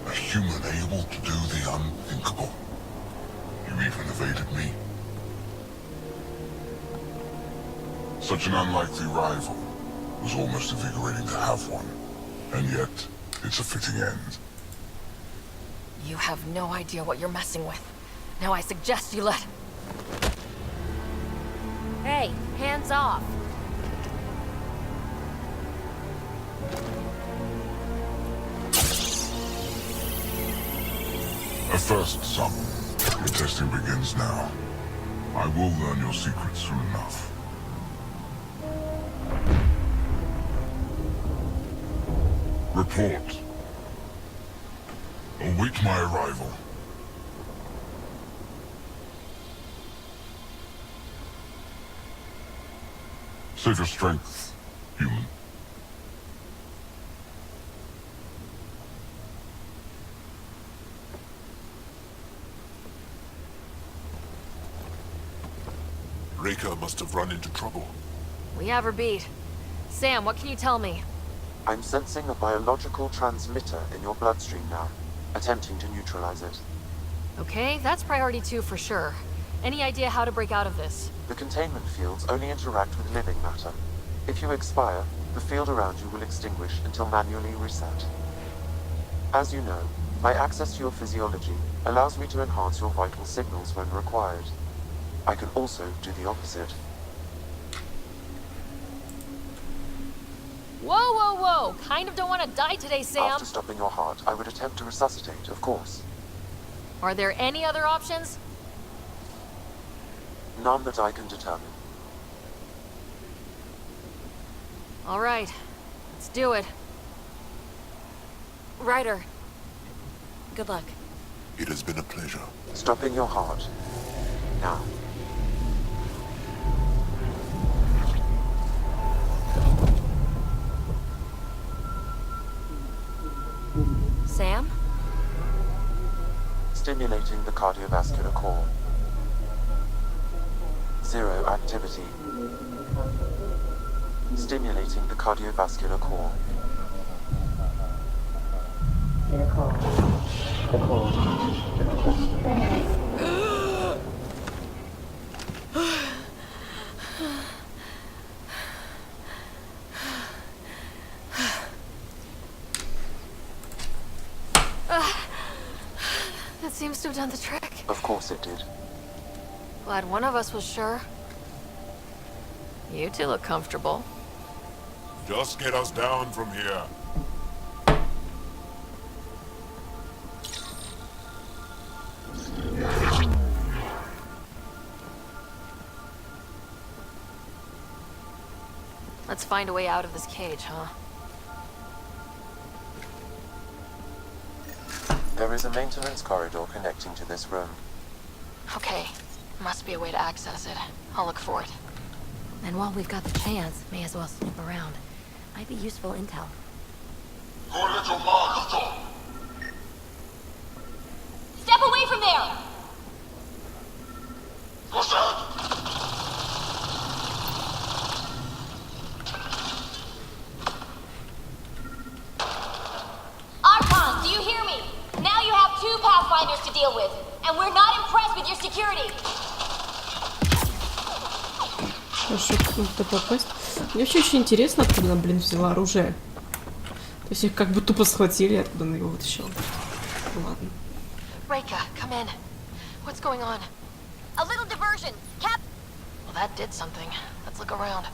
a human able to do the unthinkable. You even evaded me. Such an unlikely rival. It was almost invigorating to have one. And yet, it's a fitting end. You have no idea what you're messing with. Now I suggest you let... Hey, hands off. A first, son. Your testing begins now. I will learn your secrets soon enough. Report. Await my arrival. Save your strength, human. Reika must have run into trouble. We have her beat. Sam, what can you tell me? I'm sensing a biological transmitter in your bloodstream now, attempting to neutralize it. Okay, that's priority 2 for sure. Any idea how to break out of this? The containment fields only interact with living matter. If you expire, the field around you will extinguish until manually reset. As you know, my access to your physiology allows me to enhance your vital signals when required. I can also do the opposite. Whoa, whoa, whoa! Kind of don't want to die today, Sam. After stopping your heart, I would attempt to resuscitate, of course. Are there any other options? None that I can determine. All right, let's do it. Ryder, good luck. It has been a pleasure. Stopping your heart. Now. Sam? Stimulating the cardiovascular core. 0 activity. Stimulating the cardiovascular core. That seems to have done the trick. Of course it did. Glad one of us was sure. You two look comfortable. Just get us down from here. Let's find a way out of this cage, huh? There is a maintenance corridor connecting to this room. Okay, must be a way to access it. I'll look for it. And while we've got the chance, may as well snoop around. Might be useful intel. Step away from there! What's that? Archon, do you hear me? Now you have 2 Pathfinders to deal with, and we're not impressed with your security. Хорошо как-то попасть. Мне вообще очень интересно, откуда она, блин, взяла оружие. То есть их как бы тупо схватили, откуда она его вытащила. Ладно. Reika, come in. What's going on? A little diversion. Cap. Well, that did something. Let's look around.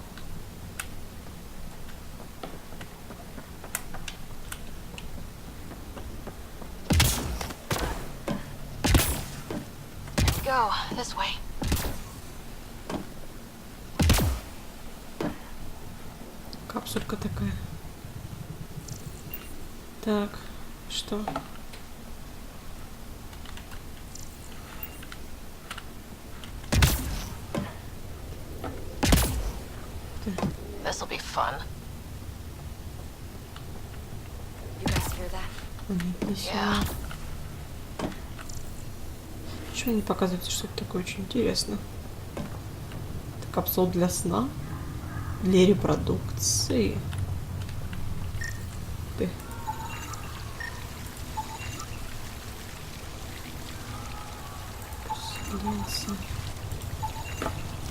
Here we go. This way. Капсулька такая. Так, что? This'll be fun. You guys hear that? Yeah. Почему не показывается, что это такое очень интересно? Это капсула для сна? Для репродукции. Ты.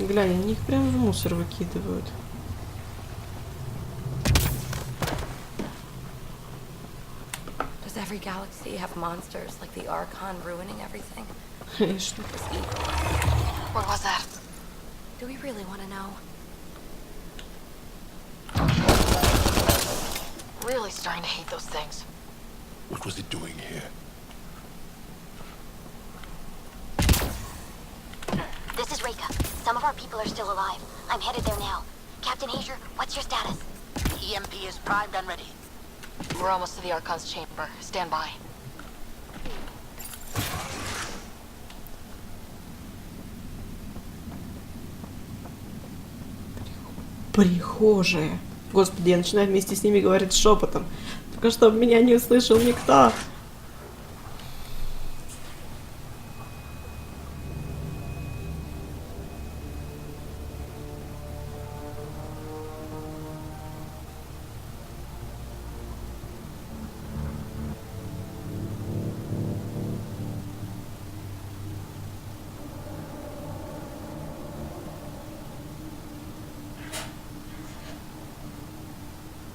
Глянь, они их прям в мусор выкидывают. Does every galaxy have monsters like the Archon ruining everything? Конечно. What was that? Do we really want to know? Really starting to hate those things. What was it doing here? This is Reika. Some of our people are still alive. I'm headed there now. Captain Hazer, what's your status? The EMP is primed and ready. We're almost to the Archon's chamber. Stand by. Прихожая. Господи, я начинаю вместе с ними говорить шепотом. Только чтобы меня не услышал никто.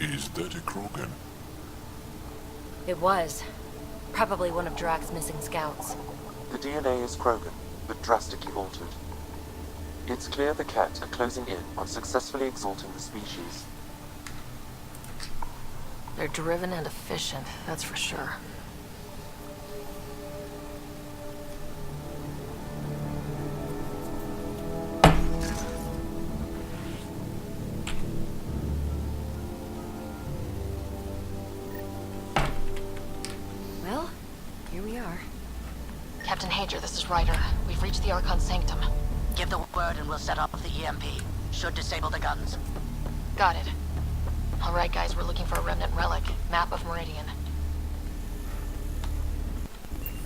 Is that a Krogan? It was. Probably one of Drax's missing scouts. The DNA is Krogan, but drastically altered. It's clear the Kett are closing in on successfully exalting the species. They're driven and efficient, that's for sure. are. Captain Hager, this is Ryder. We've reached the Archon Sanctum. Give the word and we'll set off the EMP. Should disable the guns. Got it. Alright guys, we're looking for a remnant relic. Map of Meridian.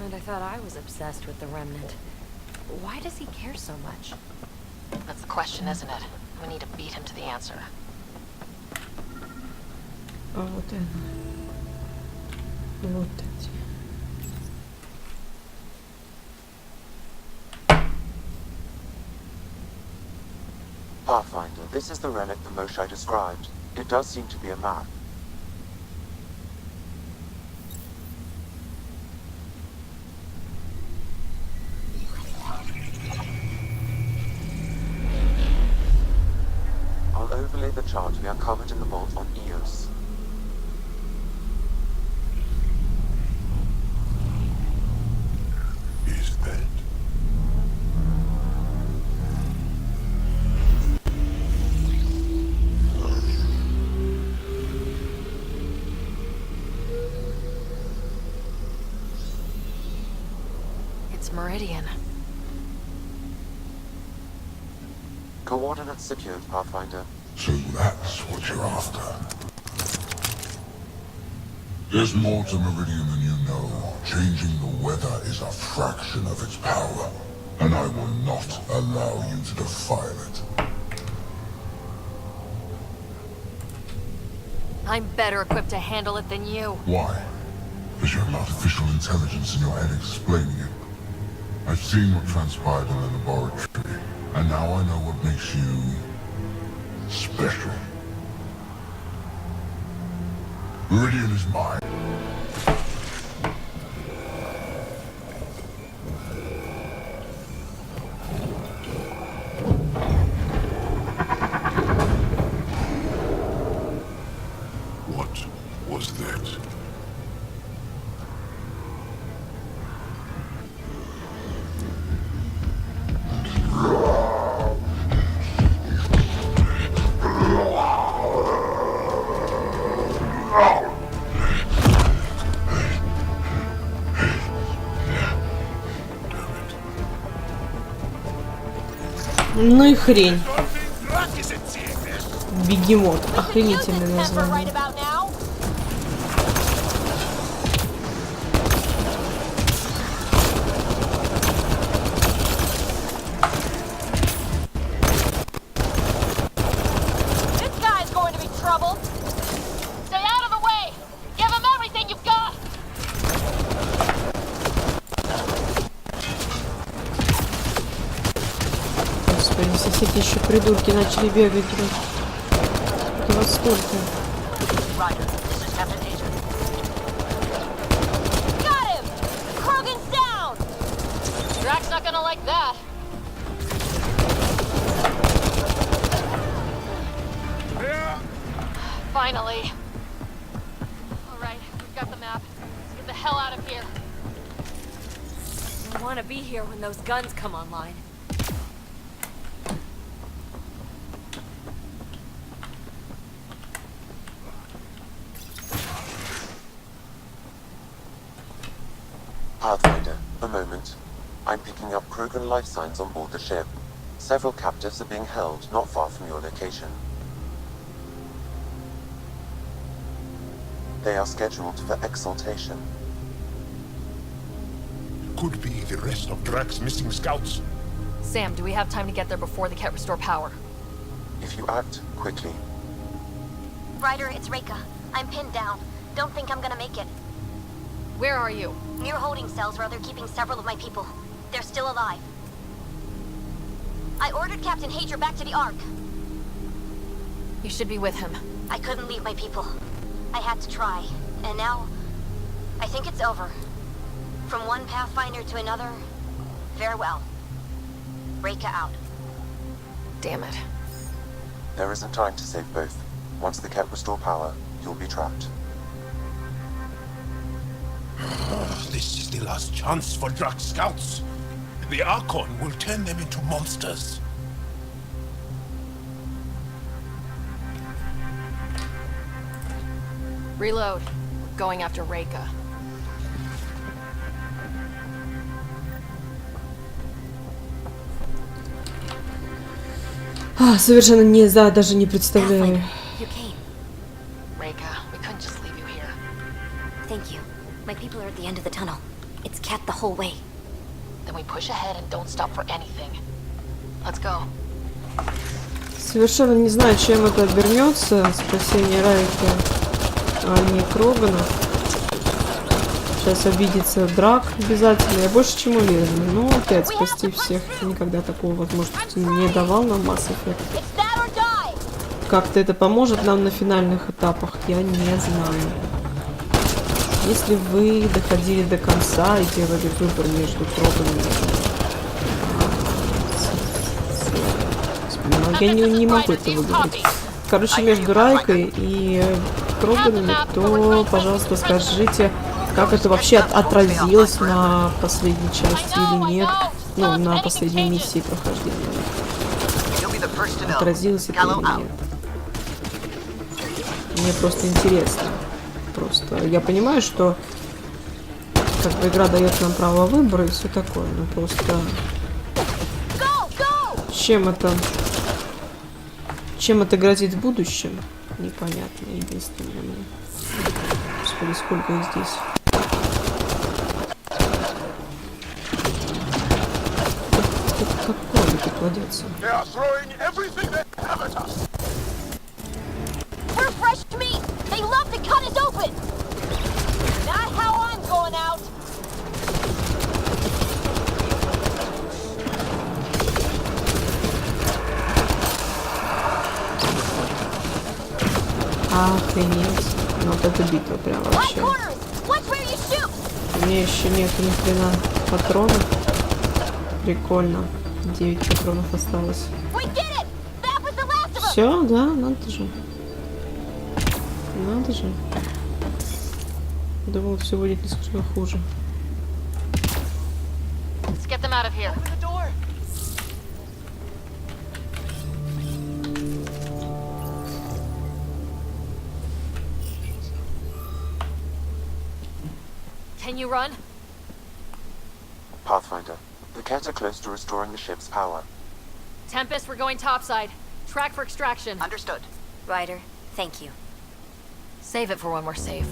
And I thought I was obsessed with the Remnant. Why does he care so much? That's the question, isn't it? We need to beat him to the answer. А вот она. Вот эти. Pathfinder, this is the relic the Moshai described. It does seem to be a map. I'll overlay the chart we uncovered in the vault on EOS. Is that? It's Meridian. Coordinates secured, Pathfinder. So that's what you're after. There's more to Meridian than you know. Changing the weather is a fraction of its power, and I will not allow you to defile it. I'm better equipped to handle it than you. Why? Because you have an artificial intelligence in your head explaining it. I've seen what transpired in the laboratory, and now I know what makes you special. Meridian is mine. What was that? Ну и хрень. Бегемот. Охренительное название. Соседи еще придурки начали бегать. Это во сколько? Ryder, this is Captain Hager. Got him! Krogan's down! Drax's not gonna like that. Finally. Alright, we've got the map. Let's get the hell out of here. I want to be here when those guns come online. Pathfinder, a moment. I'm picking up Krogan life signs on board the ship. Several captives are being held not far from your location. They are scheduled for exaltation. Could be the rest of Drax's missing scouts. Sam, do we have time to get there before the Kett restore power? If you act quickly. Ryder, it's Reika. I'm pinned down. Don't think I'm gonna make it. Where are you? Near holding cells where they're keeping several of my people. They're still alive. I ordered Captain Hager back to the Ark. You should be with him. I couldn't leave my people. I had to try. And now, I think it's over. From one Pathfinder to another, farewell. Reika out. Damn it. There isn't time to save both. Once the Kett restore power, you'll be trapped. This is the last chance for Drax scouts. The Archon will turn them into monsters. Reload. We're going after Reika. Совершенно не за, даже не представляю. Reka, we couldn't just leave you here. Thank you. My people are at the end of the tunnel. It's kept the whole way. Then we push ahead and don't stop for anything. Let's go. Совершенно не знаю, чем это обернется. Спасение Райка, а не Крогана. Сейчас обидится Драк обязательно. Я больше чем уверена. Ну, опять спасти всех. Никогда такого возможности не давал нам Mass Effect. Как-то это поможет нам на финальных этапах, я не знаю. Если вы доходили до конца и делали выбор между Кроганом и... Я не могу это выбрать. Короче, между Райкой и Кроганами, то, пожалуйста, скажите, как это вообще отразилось на последней части или нет. Ну, на последней миссии прохождения. Отразилось это или нет. Мне просто интересно. Просто я понимаю, что как бы игра дает нам право выбора и все такое, но просто чем это грозит в будущем, непонятно. Единственное мне. Господи, сколько их здесь. Как кролики плодятся. We're fresh meat! They love to cut us open! Not how I'm going out! Охренеть. Ну вот это битва прям вообще. У меня еще нет ни хрена патронов. Прикольно. 9 патронов осталось. Все, да, надо же. Надо же. Думал, все будет несколько хуже. Let's get them out of here. Can you run? Pathfinder, the Kett are close to restoring the ship's power. Tempest, we're going topside. Track for extraction. Understood. Ryder, thank you. Save it for when we're safe.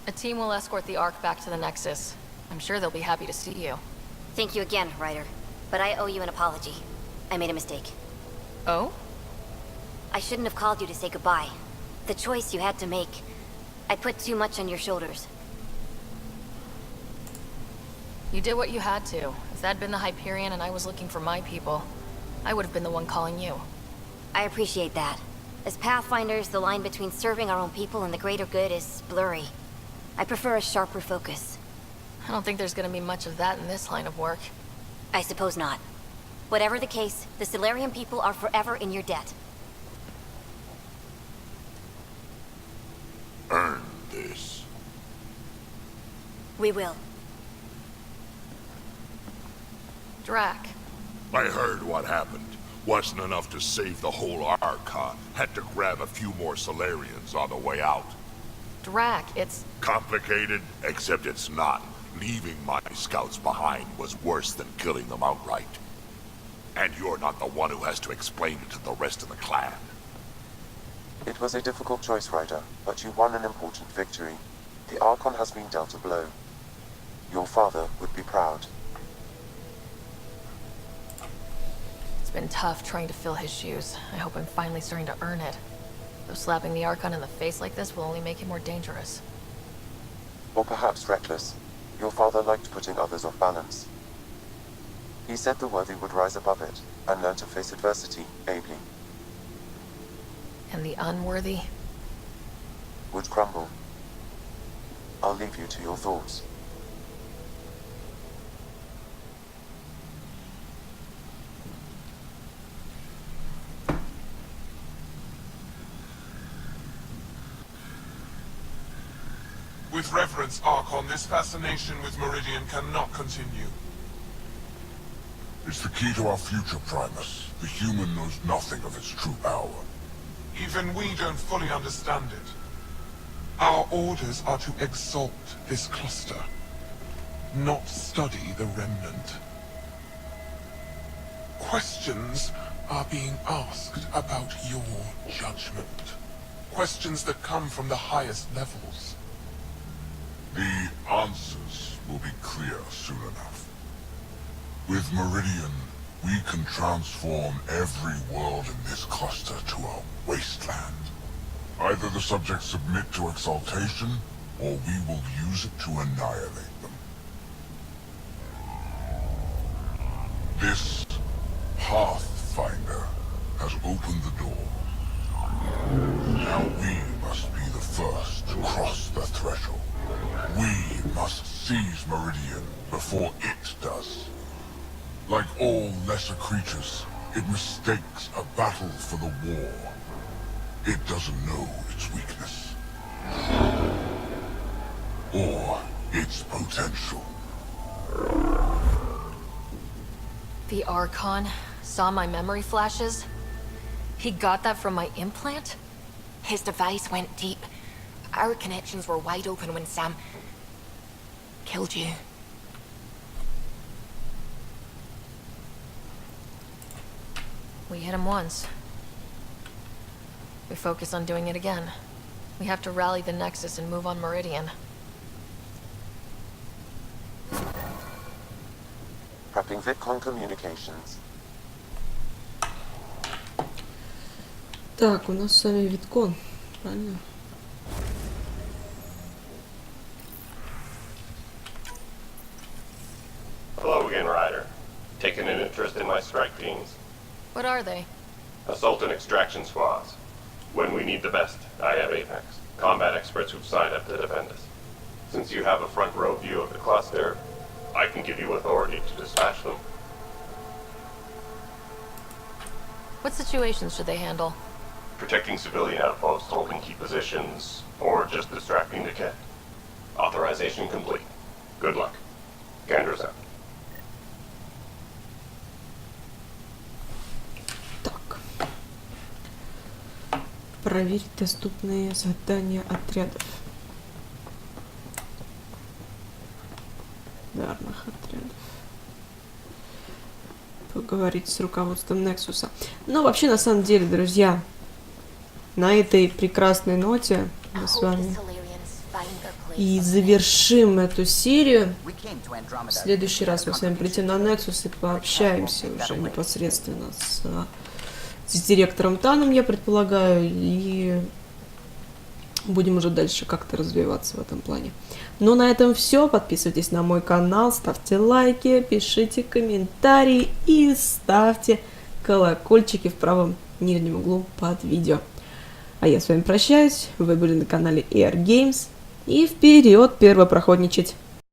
A team will escort the Ark back to the Nexus. I'm sure they'll be happy to see you. Thank you again, Ryder. But I owe you an apology. I made a mistake. Oh? I shouldn't have called you to say goodbye. The choice you had to make. I put too much on your shoulders. You did what you had to. If that'd been the Hyperion and I was looking for my people, I would have been the one calling you. I appreciate that. As Pathfinders, the line between serving our own people and the greater good is blurry. I prefer a sharper focus. I don't think there's gonna be much of that in this line of work. I suppose not. Whatever the case, the Solarian people are forever in your debt. Earn this. We will. Drac. I heard what happened. Wasn't enough to save the whole Ark, huh? Had to grab a few more Solarians on the way out. Drac. It's... Complicated, except it's not. Leaving my scouts behind was worse than killing them outright. And you're not the one who has to explain it to the rest of the clan. It was a difficult choice, Ryder, but you won an important victory. The Archon has been dealt a blow. Your father would be proud. It's been tough trying to fill his shoes. I hope I'm finally starting to earn it. Though slapping the Archon in the face like this will only make him more dangerous. Or perhaps reckless. Your father liked putting others off balance. He said the worthy would rise above it, and learn to face adversity ably. And the unworthy? Would crumble. I'll leave you to your thoughts. With reverence, Archon, this fascination with Meridian cannot continue. It's the key to our future, Primus. The human knows nothing of its true power. Even we don't fully understand it. Our orders are to exalt this cluster, not study the remnant. Questions are being asked about your judgment. Questions that come from the highest levels. The answers will be clear soon enough. With Meridian, we can transform every world in this cluster to a wasteland. Either the subjects submit to exaltation, or we will use it to annihilate them. This Pathfinder has opened the door. Now we must be the first to cross the threshold. We must seize Meridian before it does. Like all lesser creatures, it mistakes a battle for the war. It doesn't know its weakness. Or its potential. The Archon saw my memory flashes? He got that from my implant? His device went deep. Our connections were wide open when Sam killed you. We hit him once. We focus on doing it again. We have to rally the Nexus and move on Meridian. Prepping VidCon communications. Так, у нас с вами Видкон, правильно? Hello again, Ryder. Taking an interest in my strike teams. What are they? Assault and extraction squads. When we need the best, I have Apex. Combat experts who've signed up to defend us. Since you have a front row view of the cluster, I can give you authority to dispatch them. What situations should they handle? Protecting civilian outposts, holding key positions, or just distracting the kit. Authorization complete. Good luck. Gander's out. Проверить доступные задания отрядов. Ударных отрядов. Поговорить с руководством Нексуса. Но вообще, на самом деле, друзья, на этой прекрасной ноте мы с вами и завершим эту серию. В следующий раз мы с вами придем на Нексус и пообщаемся уже непосредственно с директором Таном, я предполагаю, и будем уже дальше как-то развиваться в этом плане. Но на этом все. Подписывайтесь на мой канал, ставьте лайки, пишите комментарии и ставьте колокольчики в правом нижнем углу под видео. А я с вами прощаюсь. Вы были на канале AR Games. И вперед первопроходничать!